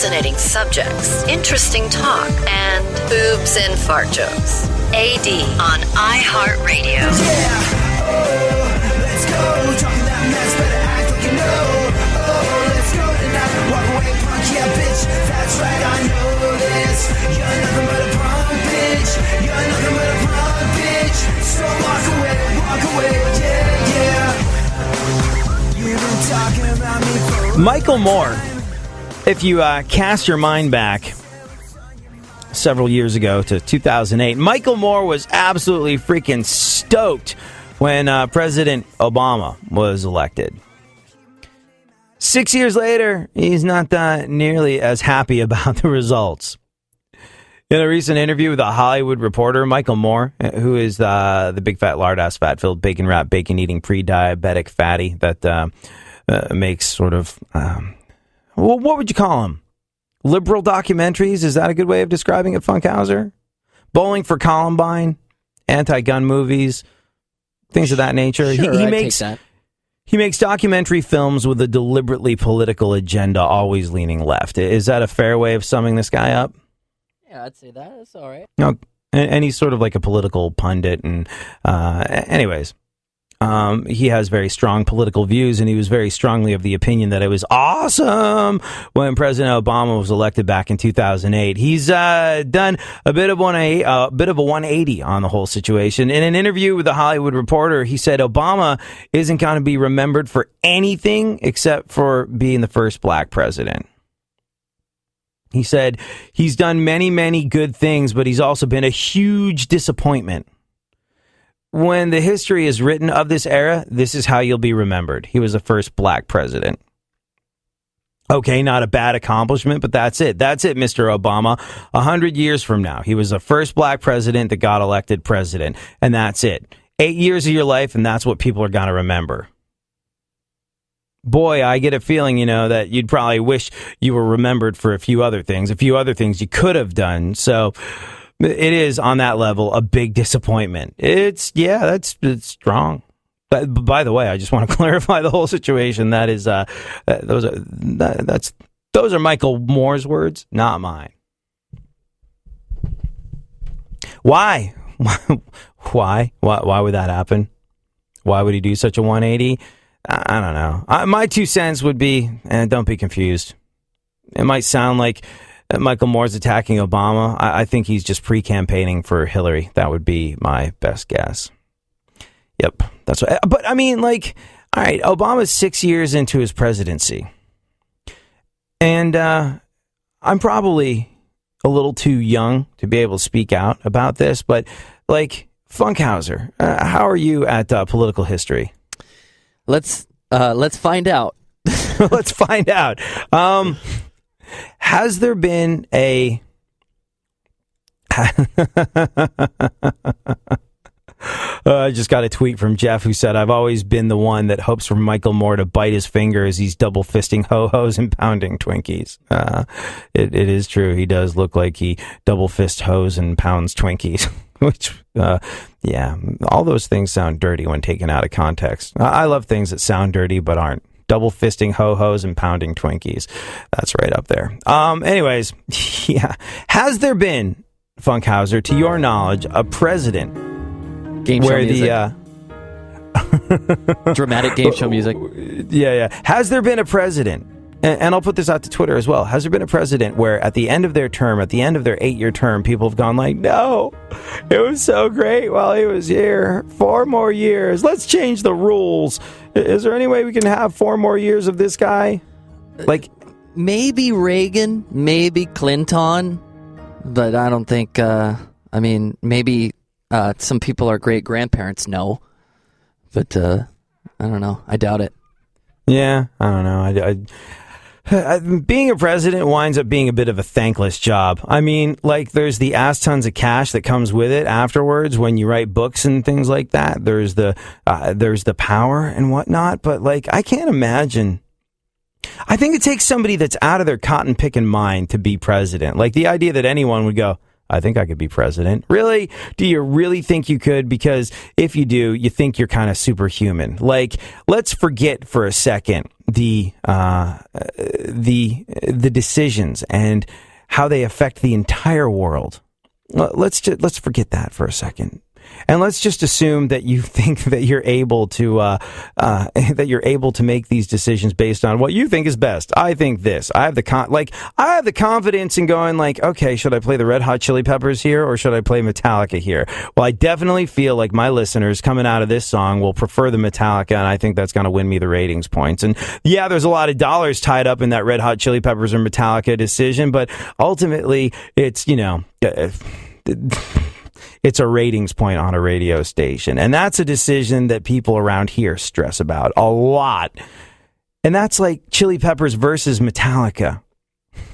fascinating subjects, interesting talk, and boobs and fart jokes. AD on iHeartRadio. Yeah, oh, let's go. Talking that mess, better act like you know. Oh, let's go tonight. Walk away, punk, yeah, bitch. That's right, I know this. You're nothing but a punk, bitch. You're nothing but a punk, bitch. So walk away, yeah. You've been talking about me for Michael Moore, if you cast your mind back several years ago to 2008, Michael Moore was absolutely freaking stoked when President Obama was elected. 6 years later, he's not nearly as happy about the results. In a recent interview with a Hollywood Reporter, Michael Moore, who is the big fat lard-ass fat-filled bacon-wrapped, bacon-eating pre-diabetic fatty that makes sort of, what would you call him? Liberal documentaries? Is that a good way of describing it, Funkhouser? Bowling for Columbine, anti-gun movies, things of that nature. Sure, he I'd makes take that. He makes documentary films with a deliberately political agenda, always leaning left. Is that a fair way of summing this guy up? Yeah, I'd say that. That's all right. No, and he's sort of like a political pundit. And anyways, he has very strong political views, and he was very strongly of the opinion that it was awesome when President Obama was elected back in 2008. He's done a bit of a 180 on the whole situation. In an interview with the Hollywood Reporter, he said Obama isn't going to be remembered for anything except for being the first black president. He said he's done many, many good things, but he's also been a huge disappointment. When the history is written of this era, this is how you'll be remembered. He was the first black president. Okay, not a bad accomplishment, but that's it. That's it, Mr. Obama. 100 years from now, he was the first black president that got elected president, and that's it. 8 years of your life, and that's what people are going to remember. Boy, I get a feeling, that you'd probably wish you were remembered for a few other things you could have done. So it is on that level a big disappointment. It's strong. But by the way, I just want to clarify the whole situation. That is, those are Michael Moore's words, not mine. Why? Why would that happen? Why would he do such a 180? I don't know. My 2 cents would be, don't be confused. It might sound like Michael Moore's attacking Obama. I think he's just pre-campaigning for Hillary. That would be my best guess. Yep, that's what. But I mean, all right, Obama's 6 years into his presidency, and I'm probably a little too young to be able to speak out about this. But Funkhouser, how are you at political history? Let's find out. Let's find out. Has there been a... I just got a tweet from Jeff who said, I've always been the one that hopes for Michael Moore to bite his finger as he's double fisting ho-hos and pounding Twinkies. It is true. He does look like he double fists hoes and pounds Twinkies. Which, yeah, all those things sound dirty when taken out of context. I love things that sound dirty but aren't. Double fisting ho-hos and pounding Twinkies. That's right up there. Anyways, yeah. Has there been, Funkhouser, to your knowledge, a president game show where music. the dramatic game show music? Yeah. Has there been a president? And I'll put this out to Twitter as well. Has there been a president where at the end of their term, at the end of their 8-year term, people have gone no, it was so great while he was here. 4 more years. Let's change the rules. Is there any way we can have 4 more years of this guy? Maybe Reagan, maybe Clinton, but I don't think, maybe some people are great-grandparents, no. But, I don't know. I doubt it. Yeah, I don't know. Being a president winds up being a bit of a thankless job. I mean, there's the ass tons of cash that comes with it afterwards when you write books and things like that. There's the power and whatnot. But I can't imagine. I think it takes somebody that's out of their cotton picking mind to be president. The idea that anyone would go, I think I could be president. Really? Do you really think you could? Because if you do, you think you're kind of superhuman. Let's forget for a second the decisions and how they affect the entire world. Let's forget that for a second. And let's just assume that you think that you're able to make these decisions based on what you think is best. I think this. I have the confidence in going like, okay, should I play the Red Hot Chili Peppers here or should I play Metallica here? Well, I definitely feel like my listeners coming out of this song will prefer the Metallica, and I think that's going to win me the ratings points. And yeah, there's a lot of dollars tied up in that Red Hot Chili Peppers or Metallica decision, but ultimately it's, it's a ratings point on a radio station. And that's a decision that people around here stress about a lot. And that's like Chili Peppers versus Metallica.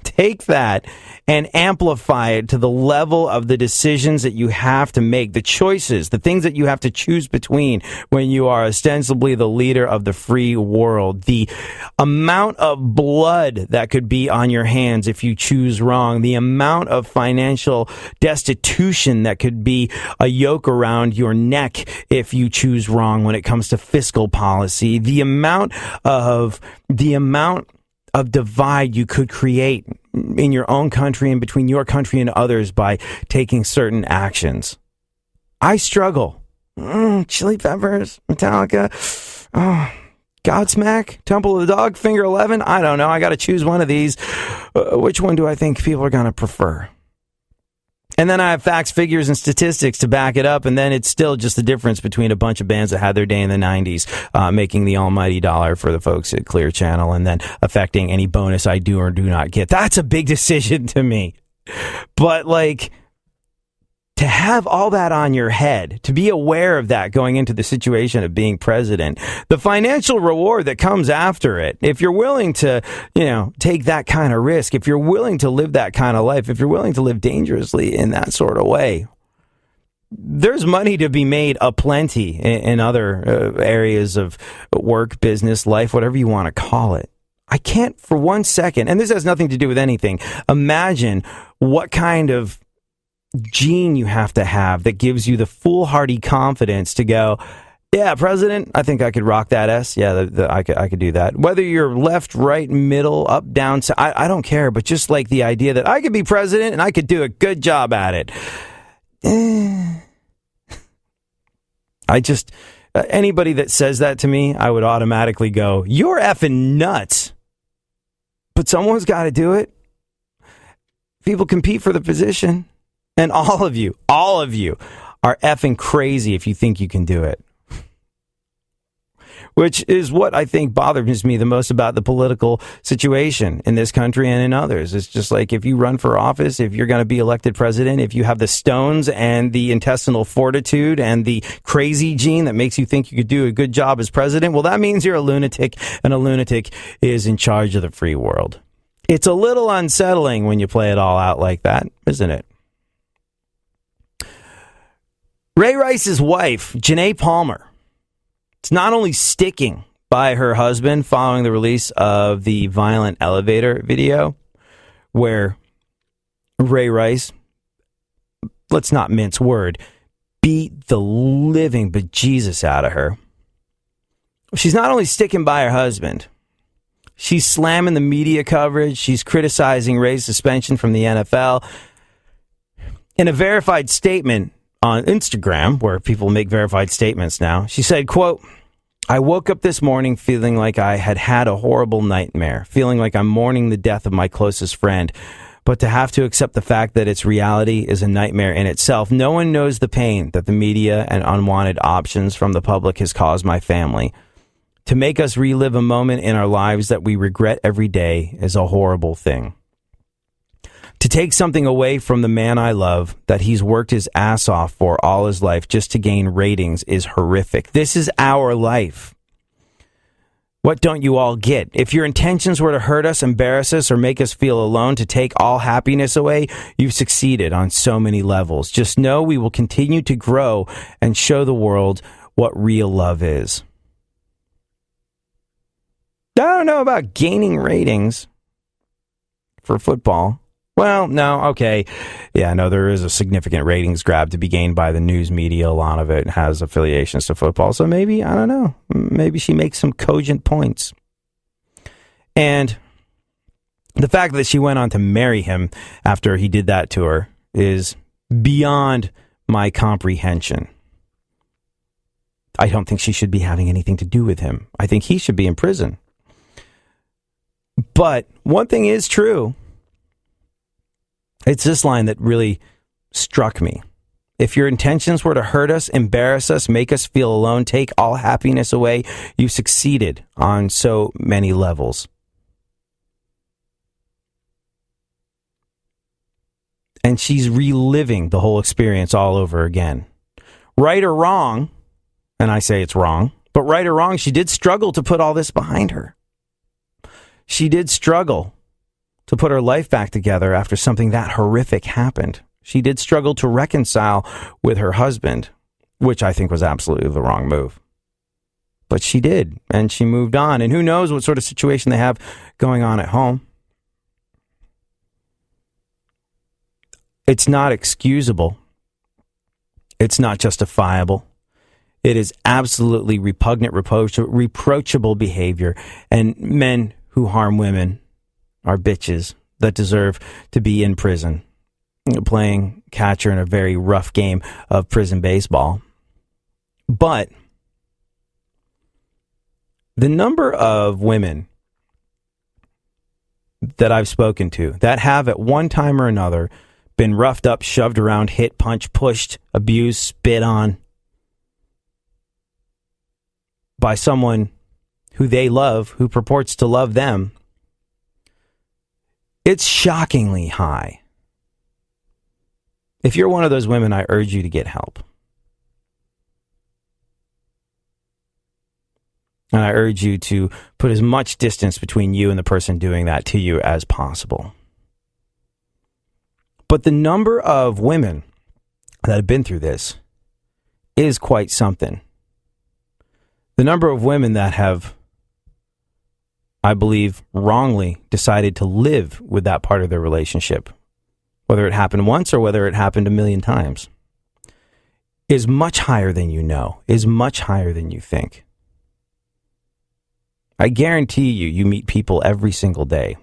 Take that and amplify it to the level of the decisions that you have to make, the choices, the things that you have to choose between when you are ostensibly the leader of the free world. The amount of blood that could be on your hands if you choose wrong, the amount of financial destitution that could be a yoke around your neck if you choose wrong when it comes to fiscal policy, the amount of divide you could create in your own country and between your country and others by taking certain actions. I struggle. Chili Peppers, Metallica, Godsmack, Temple of the Dog, Finger 11. I don't know. I got to choose one of these. Which one do I think people are going to prefer? And then I have facts, figures, and statistics to back it up, and then it's still just the difference between a bunch of bands that had their day in the 90s, making the almighty dollar for the folks at Clear Channel, and then affecting any bonus I do or do not get. That's a big decision to me. But, to have all that on your head, to be aware of that going into the situation of being president, the financial reward that comes after it, if you're willing to, take that kind of risk, if you're willing to live that kind of life, if you're willing to live dangerously in that sort of way, there's money to be made aplenty in other areas of work, business, life, whatever you want to call it. I can't for 1 second, and this has nothing to do with anything, imagine what kind of gene you have to have that gives you the foolhardy confidence to go, yeah, president, I think I could rock that S. Yeah, I could do that. Whether you're left, right, middle, up, down, I don't care. But just like the idea that I could be president and I could do a good job at it. Anybody that says that to me, I would automatically go, you're effing nuts. But someone's got to do it. People compete for the position. And all of you are effing crazy if you think you can do it. Which is what I think bothers me the most about the political situation in this country and in others. It's just like if you run for office, if you're going to be elected president, if you have the stones and the intestinal fortitude and the crazy gene that makes you think you could do a good job as president, well, that means you're a lunatic, and a lunatic is in charge of the free world. It's a little unsettling when you play it all out like that, isn't it? Ray Rice's wife, Janae Palmer, is not only sticking by her husband following the release of the violent elevator video where Ray Rice, let's not mince word, beat the living bejesus out of her. She's not only sticking by her husband, she's slamming the media coverage, she's criticizing Ray's suspension from the NFL. In a verified statement on Instagram, where people make verified statements now, she said, quote, I woke up this morning feeling like I had had a horrible nightmare, feeling like I'm mourning the death of my closest friend. But to have to accept the fact that it's reality is a nightmare in itself. No one knows the pain that the media and unwanted options from the public has caused my family. To make us relive a moment in our lives that we regret every day is a horrible thing. To take something away from the man I love that he's worked his ass off for all his life just to gain ratings is horrific. This is our life. What don't you all get? If your intentions were to hurt us, embarrass us, or make us feel alone, to take all happiness away, you've succeeded on so many levels. Just know we will continue to grow and show the world what real love is. I don't know about gaining ratings for football. Well, no, okay. Yeah, no, there is a significant ratings grab to be gained by the news media. A lot of it has affiliations to football. So maybe, I don't know, maybe she makes some cogent points. And the fact that she went on to marry him after he did that to her is beyond my comprehension. I don't think she should be having anything to do with him. I think he should be in prison. But one thing is true. It's this line that really struck me. If your intentions were to hurt us, embarrass us, make us feel alone, take all happiness away, you succeeded on so many levels. And she's reliving the whole experience all over again. Right or wrong, and I say it's wrong, but right or wrong, she did struggle to put all this behind her. She did struggle to put her life back together after something that horrific happened. She did struggle to reconcile with her husband, which I think was absolutely the wrong move. But she did, and she moved on. And who knows what sort of situation they have going on at home. It's not excusable. It's not justifiable. It is absolutely repugnant, reproachable behavior. And men who harm women are bitches that deserve to be in prison, playing catcher in a very rough game of prison baseball. But the number of women that I've spoken to that have at one time or another been roughed up, shoved around, hit, punched, pushed, abused, spit on by someone who they love, who purports to love them, it's shockingly high. If you're one of those women, I urge you to get help. And I urge you to put as much distance between you and the person doing that to you as possible. But the number of women that have been through this is quite something. The number of women that have, I believe, wrongly decided to live with that part of their relationship, whether it happened once or whether it happened a million times, is much higher than you know, is much higher than you think. I guarantee you meet people every single day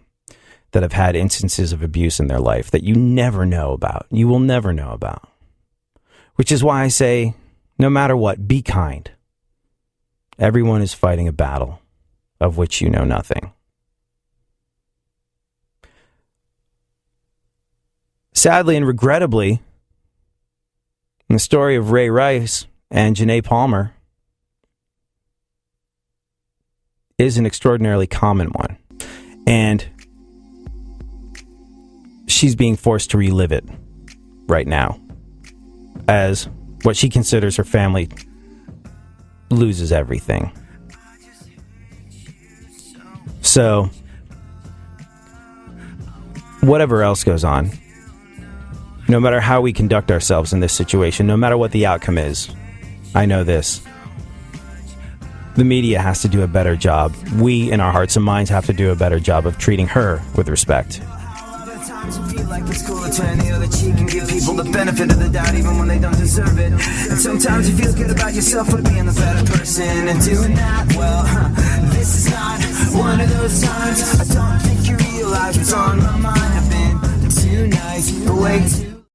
that have had instances of abuse in their life that you never know about. You will never know about. Which is why I say, no matter what, be kind. Everyone is fighting a battle of which you know nothing. Sadly and regrettably, the story of Ray Rice and Janae Palmer is an extraordinarily common one. And she's being forced to relive it right now as what she considers her family loses everything. So, whatever else goes on, no matter how we conduct ourselves in this situation, no matter what the outcome is, I know this. The media has to do a better job. We, in our hearts and minds, have to do a better job of treating her with respect. Sometimes you feel like it's cool to turn the other cheek and give people the benefit of the doubt even when they don't deserve it. And sometimes you feel good about yourself for being the better person and doing that. Well, this is not one of those times. I don't think you realize what's on my mind. I've been too nice, way too